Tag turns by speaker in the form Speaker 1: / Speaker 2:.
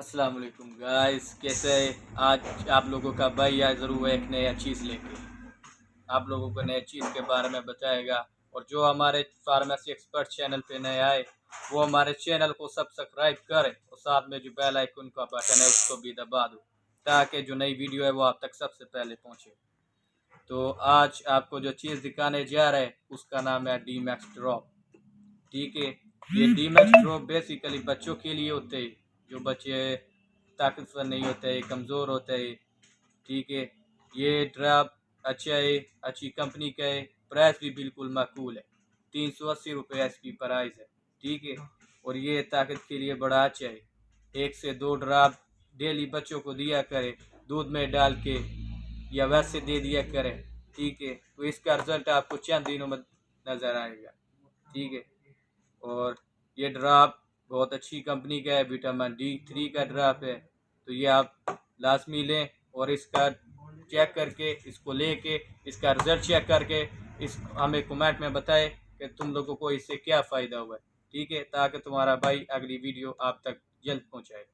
Speaker 1: अस्सलाम वालेकुम गाइस, कैसे है? आज आप लोगों का भाई आया ज़रूर एक नया चीज़ लेके आप लोगों को नई चीज़ के बारे में बताएगा। और जो हमारे फार्मेसी एक्सपर्ट चैनल पे नए आए वो हमारे चैनल को सब्सक्राइब करें और साथ में जो बेल आइकन का बटन है उसको भी दबा दो ताकि जो नई वीडियो है वो आप तक सबसे पहले पहुँचे। तो आज आपको जो चीज़ दिखाने जा रहे हैं उसका नाम है डी मैक्स ड्रॉप। ठीक है, ये डी मैक्स ड्रॉप बेसिकली बच्चों के लिए होते हैं जो बच्चे ताकतवर नहीं होते, कमज़ोर होते हैं। ठीक है, ये ड्रॉप अच्छा है, अच्छी कंपनी का है, प्राइस भी बिल्कुल माकूल है, 380 रुपये इसकी प्राइस है। ठीक है, और ये ताकत के लिए बड़ा अच्छा है। 1 से 2 ड्रॉप डेली बच्चों को दिया करें, दूध में डाल के या वैसे दे दिया करें। ठीक है, तो इसका रिजल्ट आपको चंद दिनों में नज़र आएगा। ठीक है, और ये ड्रॉप बहुत अच्छी कंपनी का है, विटामिन D3 का ड्रॉप है। तो ये आप लाजमी लें और इसका चेक करके इसको लेके इसका रिज़ल्ट चेक करके इस हमें कमेंट में बताएं कि तुम लोगों को इससे क्या फ़ायदा हुआ है। ठीक है, ताकि तुम्हारा भाई अगली वीडियो आप तक जल्द पहुँचाए।